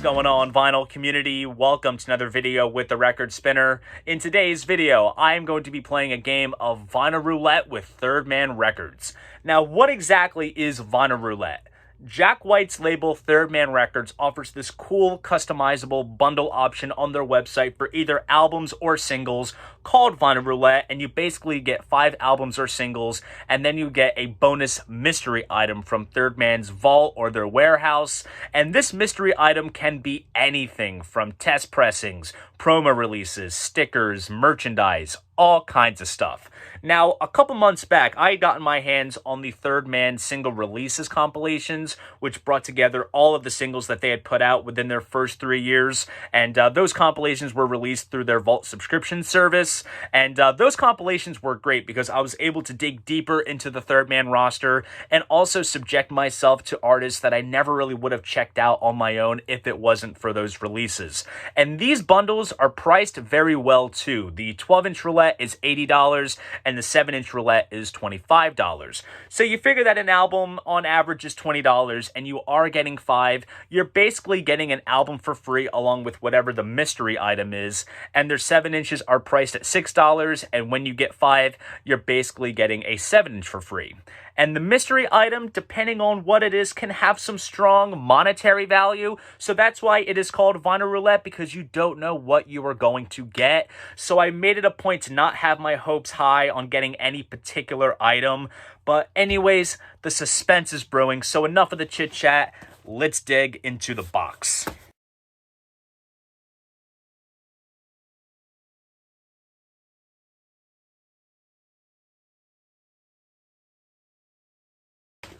going on, vinyl community? Welcome to another video with the Record Spinner. In today's video, I am going to be playing a game of Vinyl Roulette with Third Man Records. Now, what exactly is Vinyl Roulette? Jack White's label Third Man Records offers this cool customizable bundle option on their website for either albums or singles called Vinyl Roulette, and you basically get 5 albums or singles, and then you get a bonus mystery item from Third Man's vault or their warehouse. And this mystery item can be anything from test pressings, promo releases, stickers, merchandise, all kinds of stuff. Now, a couple months back, I had gotten my hands on the Third Man single releases compilations, which brought together all of the singles that they had put out within their first 3 years, and those compilations were released through their Vault subscription service, and those compilations were great because I was able to dig deeper into the Third Man roster and also subject myself to artists that I never really would have checked out on my own if it wasn't for those releases. And these bundles are priced very well too. The 12-inch roulette is $80 and the 7-inch roulette is $25. So you figure that an album on average is $20 and you are getting 5. You're basically getting an album for free along with whatever the mystery item is. And their 7 inches are priced at $6, and when you get 5, you're basically getting a 7-inch for free. And the mystery item, depending on what it is, can have some strong monetary value. So that's why it is called Vinyl Roulette, because you don't know what you are going to get. So I made it a point to not have my hopes high on getting any particular item. But anyways, the suspense is brewing. So enough of the chit chat. Let's dig into the box.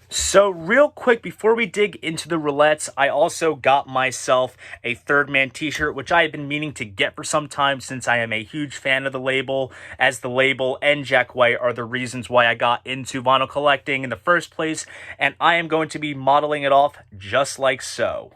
So real quick, before we dig into the roulettes, I also got myself a Third Man t-shirt, which I have been meaning to get for some time since I am a huge fan of the label, as the label and Jack White are the reasons why I got into vinyl collecting in the first place, and I am going to be modeling it off just like so.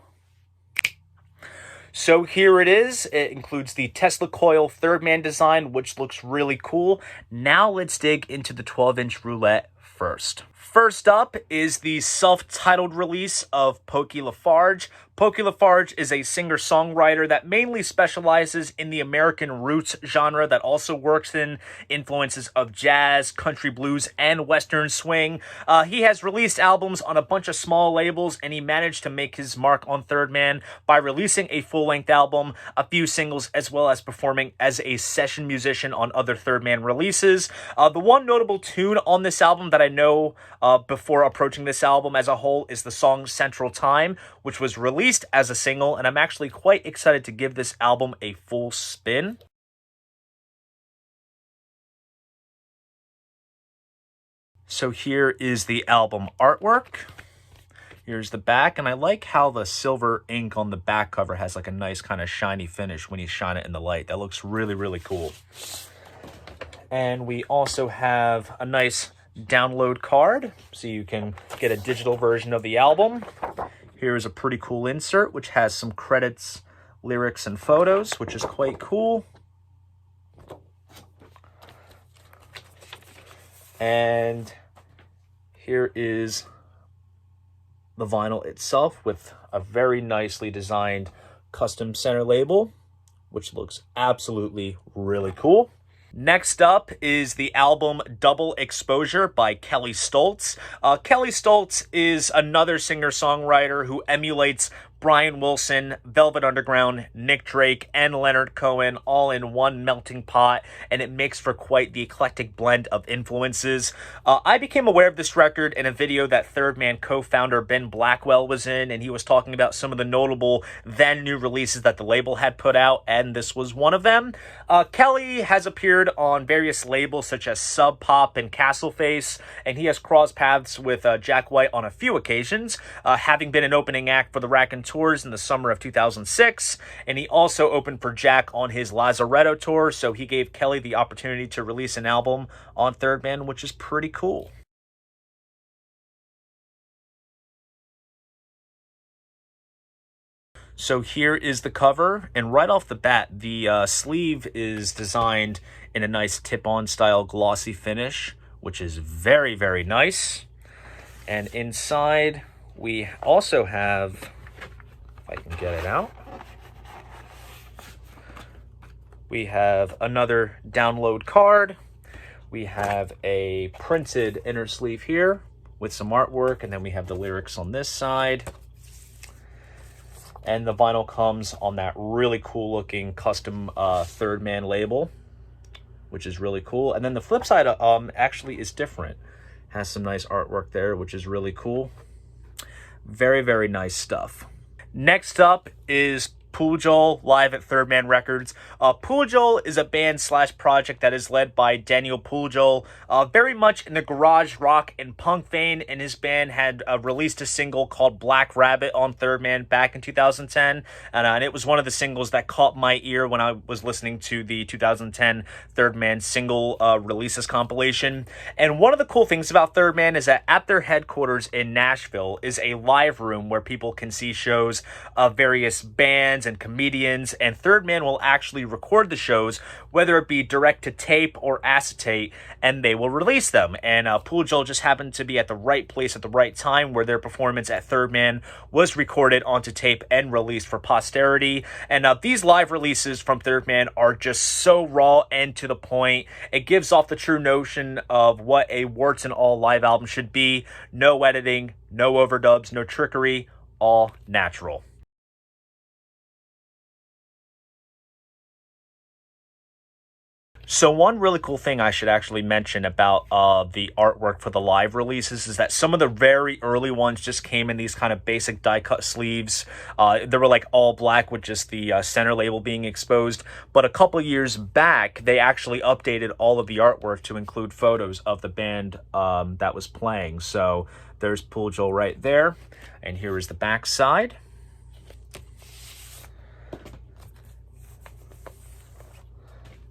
So here it is. It includes the Tesla coil Third Man design, which looks really cool. Now let's dig into the 12-inch roulette first. First up is the self-titled release of Pokey LaFarge. Pokey LaFarge is a singer-songwriter that mainly specializes in the American roots genre that also works in influences of jazz, country blues, and western swing. He has released albums on a bunch of small labels, and he managed to make his mark on Third Man by releasing a full-length album, a few singles, as well as performing as a session musician on other Third Man releases. The one notable tune on this album that I know before approaching this album as a whole is the song Central Time, which was released as a single, and I'm actually quite excited to give this album a full spin. So here is the album artwork. Here's the back, and I like how the silver ink on the back cover has like a nice kind of shiny finish when you shine it in the light. That looks really, really cool. And we also have a nice download card, so you can get a digital version of the album. Here's a pretty cool insert, which has some credits, lyrics, and photos, which is quite cool. And here is the vinyl itself with a very nicely designed custom center label, which looks absolutely really cool. Next up is the album Double Exposure by Kelly Stoltz. Kelly Stoltz is another singer-songwriter who emulates Brian Wilson, Velvet Underground, Nick Drake, and Leonard Cohen all in one melting pot, and it makes for quite the eclectic blend of influences. I became aware of this record in a video that Third Man co-founder Ben Blackwell was in, and he was talking about some of the notable then new releases that the label had put out, and this was one of them. Kelly has appeared on various labels such as Sub Pop and Castleface, and he has crossed paths with Jack White on a few occasions, having been an opening act for the Rack and Tours in the summer of 2006, and he also opened for Jack on his Lazaretto tour, so he gave Kelly the opportunity to release an album on Third Man, which is pretty cool. So here is the cover, and right off the bat, the sleeve is designed in a nice tip-on style glossy finish, which is very, very nice. And inside, we also have, if I can get it out. We have another download card. We have a printed inner sleeve here with some artwork, and then we have the lyrics on this side. And the vinyl comes on that really cool looking custom Third Man label, which is really cool. And then the flip side actually is different. Has some nice artwork there, which is really cool. Very, very nice stuff. Next up is Pujol live at Third Man Records. Pujol is a band / project that is led by Daniel Pujol, very much in the garage rock and punk vein, and his band had released a single called Black Rabbit on Third Man back in 2010, and it was one of the singles that caught my ear when I was listening to the 2010 Third Man single releases compilation. And one of the cool things about Third Man is that at their headquarters in Nashville is a live room where people can see shows of various bands and comedians, and Third Man will actually record the shows, whether it be direct to tape or acetate, and they will release them. And Pujol just happened to be at the right place at the right time, where their performance at Third Man was recorded onto tape and released for posterity. And these live releases from Third Man are just so raw and to the point. It gives off the true notion of what a warts and all live album should be. No editing, no overdubs, no trickery, all natural. So one really cool thing I should actually mention about the artwork for the live releases is that some of the very early ones just came in these kind of basic die-cut sleeves. They were like all black with just the center label being exposed. But a couple years back, they actually updated all of the artwork to include photos of the band that was playing. So there's Pujol right there. And here is the back side.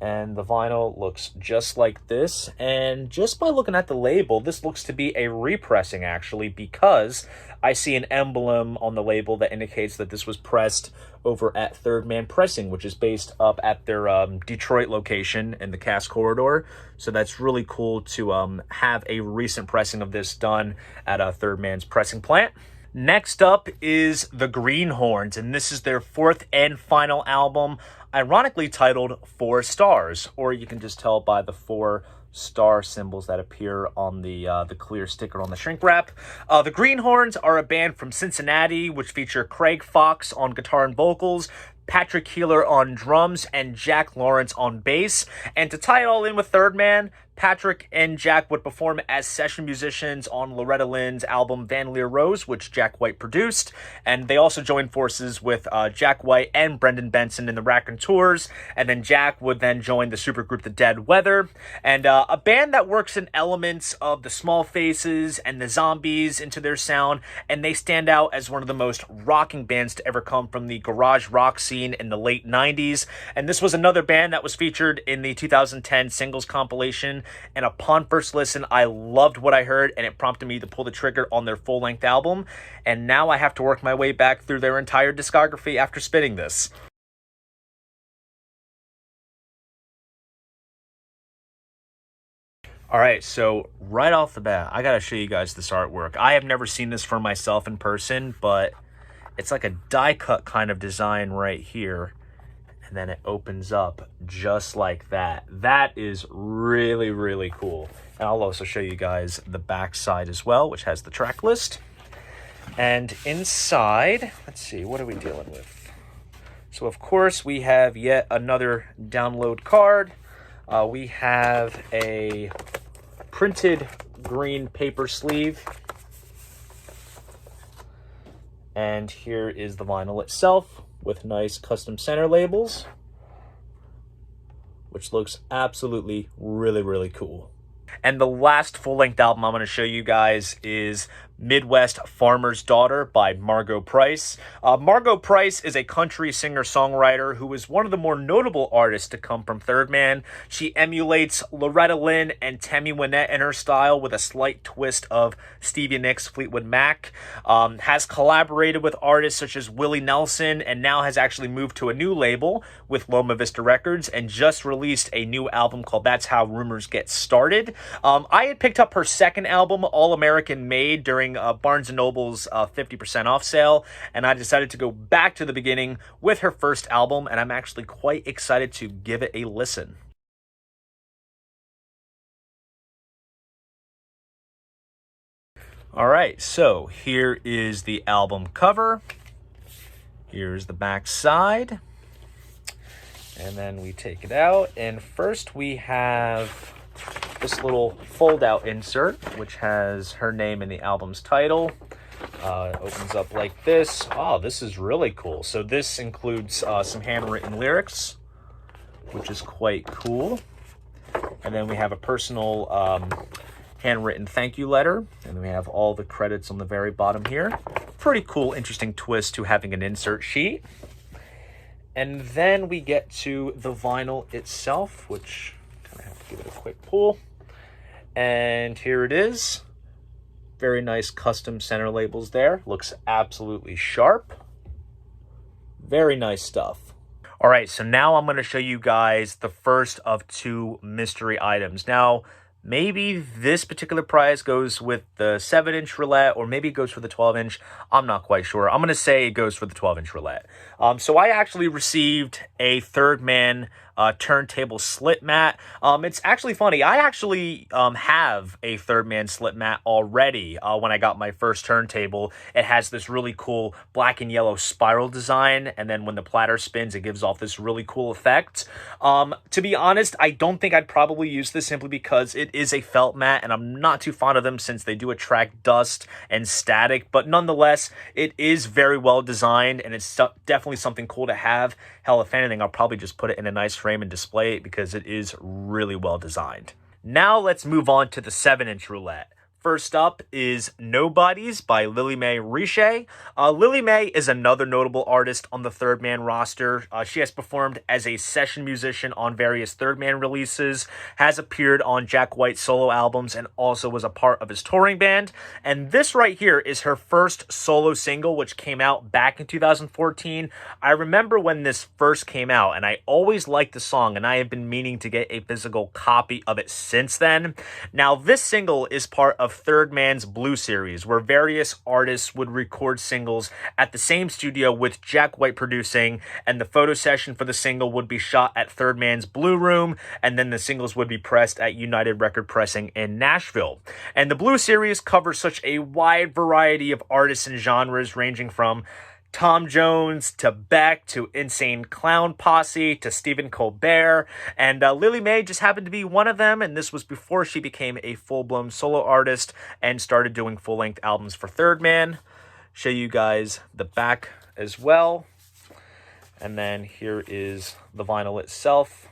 And the vinyl looks just like this. And just by looking at the label, this looks to be a repressing actually, because I see an emblem on the label that indicates that this was pressed over at Third Man Pressing, which is based up at their Detroit location in the Cass Corridor. So that's really cool to have a recent pressing of this done at Third Man's pressing plant. Next up is the Greenhornes, and this is their fourth and final album, ironically titled 4 Stars, or you can just tell by the 4 star symbols that appear on the clear sticker on the shrink wrap. The Greenhornes are a band from Cincinnati, which feature Craig Fox on guitar and vocals, Patrick Keeler on drums, and Jack Lawrence on bass. And to tie it all in with Third Man, Patrick and Jack would perform as session musicians on Loretta Lynn's album Van Leer Rose, which Jack White produced. And they also joined forces with Jack White and Brendan Benson in the Raconteurs. And then Jack would then join the supergroup The Dead Weather. And a band that works in elements of the Small Faces and the Zombies into their sound. And they stand out as one of the most rocking bands to ever come from the garage rock scene in the late 90s. And this was another band that was featured in the 2010 singles compilation. And upon first listen, I loved what I heard, and it prompted me to pull the trigger on their full-length album. And now I have to work my way back through their entire discography after spinning this. All right, so right off the bat, I gotta show you guys this artwork. I have never seen this for myself in person, but it's like a die-cut kind of design right here. And then it opens up just like that. That is really, really cool. And I'll also show you guys the back side as well, which has the track list. And inside, let's see, what are we dealing with? So, of course, we have yet another download card. We have a printed green paper sleeve. And here is the vinyl itself, with nice custom center labels, which looks absolutely really, really cool. And the last full-length album I'm going to show you guys is Midwest Farmer's Daughter by Margo Price. Margo Price is a country singer-songwriter who is one of the more notable artists to come from Third Man. She emulates Loretta Lynn and Tammy Wynette in her style with a slight twist of Stevie Nicks' Fleetwood Mac. Has collaborated with artists such as Willie Nelson, and now has actually moved to a new label with Loma Vista Records and just released a new album called That's How Rumors Get Started. I had picked up her second album, All American Made, during during Barnes & Noble's 50% off sale, and I decided to go back to the beginning with her first album, and I'm actually quite excited to give it a listen. All right, so here is the album cover. Here's the back side. And then we take it out, and first we have this little fold-out insert, which has her name and the album's title. It opens up like this. Oh, this is really cool. So this includes some handwritten lyrics, which is quite cool. And then we have a personal handwritten thank you letter, and then we have all the credits on the very bottom here. Pretty cool, interesting twist to having an insert sheet. And then we get to the vinyl itself, which kind of have to give it a quick pull. And here it is. Very nice custom center labels there. Looks absolutely sharp. Very nice stuff. All right, so now I'm going to show you guys the first of two mystery items. Now, maybe this particular prize goes with the 7-inch roulette, or maybe it goes for the 12-inch. I'm not quite sure. I'm going to say it goes for the 12-inch roulette. So I actually received a Third Man turntable Slipmat. It's actually funny. I actually have a Third Man Slipmat already when I got my first turntable. It has this really cool black and yellow spiral design, and then when the platter spins, it gives off this really cool effect. To be honest, I don't think I'd probably use this simply because it is a felt mat, and I'm not too fond of them since they do attract dust and static, but nonetheless, it is very well designed, and it's definitely something cool to have. Hell, if anything, I'll probably just put it in a nice frame and display it because it is really well designed. Now let's move on to the 7-inch roulette. First up is Nobodies by Lillie Mae Riche. Lillie Mae is another notable artist on the Third Man roster. She has performed as a session musician on various Third Man releases, has appeared on Jack White's solo albums, and also was a part of his touring band. And this right here is her first solo single, which came out back in 2014. I remember when this first came out, and I always liked the song, and I have been meaning to get a physical copy of it since then. Now, this single is part of Third Man's Blue series, where various artists would record singles at the same studio with Jack White producing, and the photo session for the single would be shot at Third Man's Blue Room, and then the singles would be pressed at United Record Pressing in Nashville. And the Blue series covers such a wide variety of artists and genres, ranging from Tom Jones to Beck to Insane Clown Posse to Stephen Colbert, and Lillie Mae just happened to be one of them, and this was before she became a full-blown solo artist and started doing full-length albums for Third Man. Show you guys the back as well, and then here is the vinyl itself.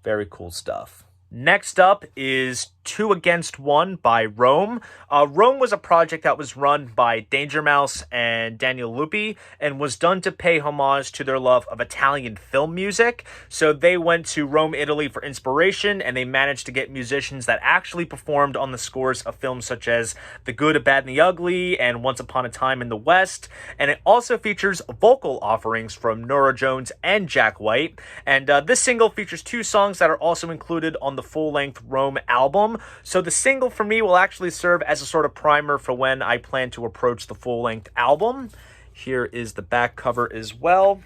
Very cool stuff. Next up is 2 Against 1 by Rome. Rome was a project that was run by Danger Mouse and Daniel Lupi and was done to pay homage to their love of Italian film music. So they went to Rome, Italy for inspiration, and they managed to get musicians that actually performed on the scores of films such as The Good, the Bad, and the Ugly and Once Upon a Time in the West. And it also features vocal offerings from Norah Jones and Jack White. And this single features 2 songs that are also included on the full-length Rome album. So the single for me will actually serve as a sort of primer for when I plan to approach the full-length album. Here is the back cover as well.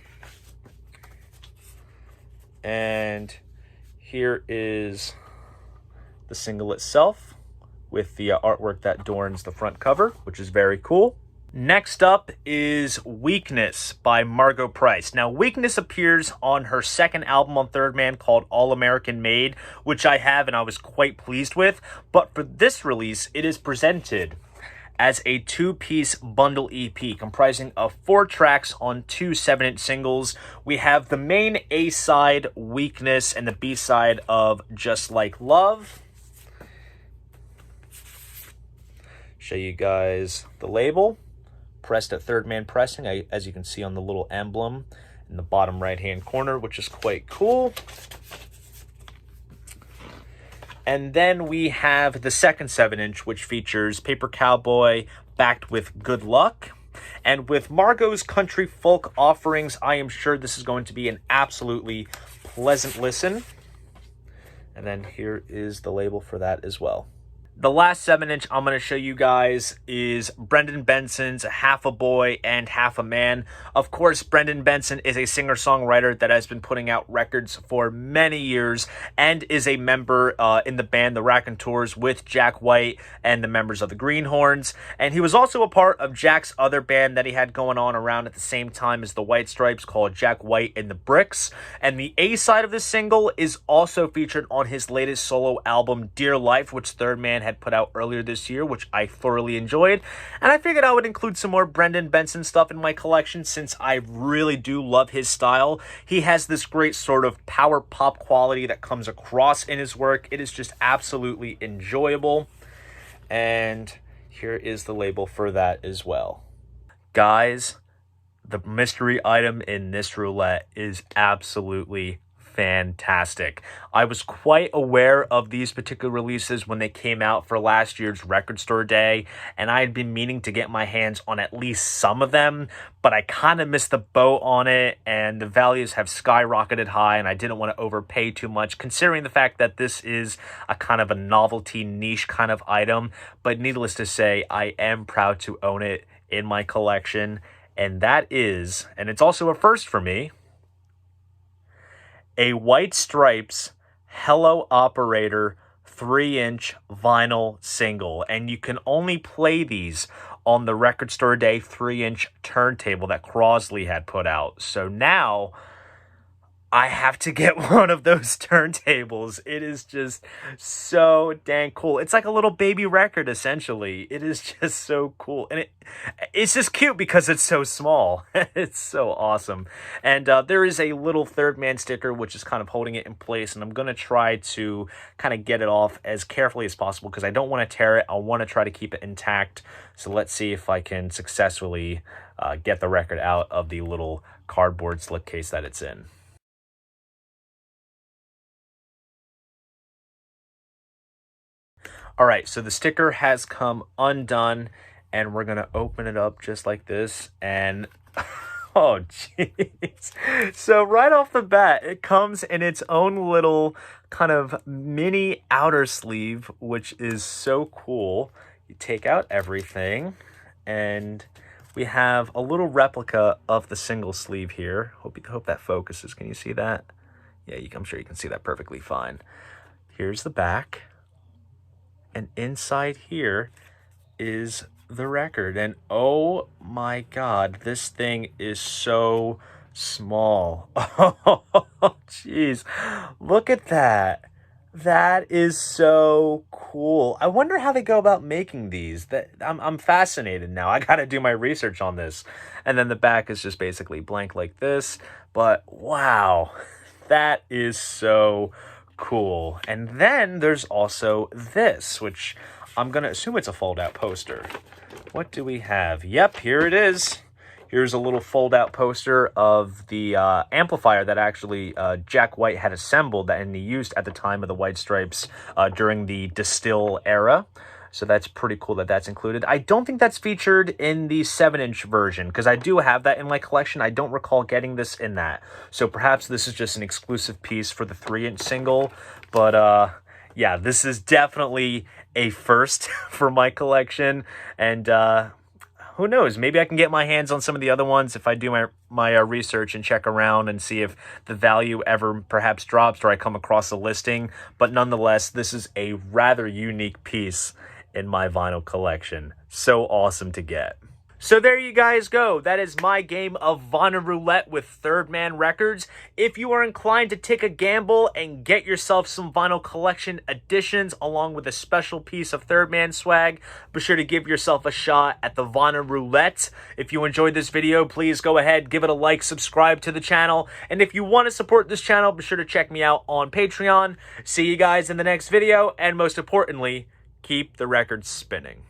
And here is the single itself with the artwork that adorns the front cover, which is very cool. Next up is Weakness by Margo Price. Now, Weakness appears on her second album on Third Man called All American Made, which I have and I was quite pleased with. But for this release, it is presented as a 2-piece bundle EP comprising of 4 tracks on 2 7-inch singles. We have the main A-side, Weakness, and the B-side of Just Like Love. Show you guys the label. Pressed at Third Man Pressing, as you can see on the little emblem in the bottom right-hand corner, which is quite cool. And then we have the second 7-inch, which features Paper Cowboy backed with Good Luck. And with Margo's country folk offerings, I am sure this is going to be an absolutely pleasant listen. And then here is the label for that as well. The last 7-inch I'm going to show you guys is Brendan Benson's Half a Boy and Half a Man. Of course, Brendan Benson is a singer-songwriter that has been putting out records for many years and is a member in the band The Raconteurs with Jack White and the members of the Greenhornes. And he was also a part of Jack's other band that he had going on around at the same time as the White Stripes called Jack White and the Bricks. And the A-side of this single is also featured on his latest solo album, Dear Life, which Third Man had put out earlier this year, which I thoroughly enjoyed. And I figured I would include some more Brendan Benson stuff in my collection since I really do love his style. He has this great sort of power pop quality that comes across in his work. It is just absolutely enjoyable. And here is the label for that as well. Guys, the mystery item in this roulette is absolutely fantastic. I was quite aware of these particular releases when they came out for last year's Record Store Day, and I had been meaning to get my hands on at least some of them, but I kind of missed the boat on it, and the values have skyrocketed high, and I didn't want to overpay too much, considering the fact that this is a kind of a novelty niche kind of item. But needless to say, I am proud to own it in my collection, and that is, and it's also a first for me, a White Stripes Hello Operator 3-inch vinyl single. And you can only play these on the Record Store Day 3-inch turntable that Crosley had put out. So now I have to get one of those turntables. It is just so dang cool. It's like a little baby record, essentially. It is just so cool. And it's just cute because it's so small. It's so awesome. And there is a little Third Man sticker, which is kind of holding it in place. And I'm going to try to kind of get it off as carefully as possible because I don't want to tear it. I want to try to keep it intact. So let's see if I can successfully get the record out of the little cardboard slipcase that it's in. All right, so the sticker has come undone, and we're going to open it up just like this, and oh, jeez. So right off the bat, it comes in its own little kind of mini outer sleeve, which is so cool. You take out everything, and we have a little replica of the single sleeve here. Hope that focuses. Can you see that? Yeah, I'm sure you can see that perfectly fine. Here's the back. And inside here is the record. And oh my God, this thing is so small. Oh, jeez. Look at that. That is so cool. I wonder how they go about making these. I'm fascinated now. I got to do my research on this. And then the back is just basically blank like this. But wow, that is so cool. And then there's also this, which I'm going to assume it's a fold-out poster. What do we have? Yep, here it is. Here's a little fold-out poster of the amplifier that actually Jack White had assembled and he used at the time of the White Stripes during the Distill era. So that's pretty cool that that's included. I don't think that's featured in the 7-inch version because I do have that in my collection. I don't recall getting this in that. So perhaps this is just an exclusive piece for the 3-inch single. But yeah, this is definitely a first for my collection. And who knows? Maybe I can get my hands on some of the other ones if I do my research and check around and see if the value ever perhaps drops or I come across a listing. But nonetheless, this is a rather unique piece in my vinyl collection. So awesome to get. So there you guys go. That is my game of Vinyl Roulette with Third Man Records. If you are inclined to take a gamble and get yourself some vinyl collection editions along with a special piece of Third Man swag, be sure to give yourself a shot at the Vinyl Roulette. If you enjoyed this video, please go ahead, give it a like, subscribe to the channel. And if you want to support this channel, be sure to check me out on Patreon. See you guys in the next video. And most importantly, keep the records spinning.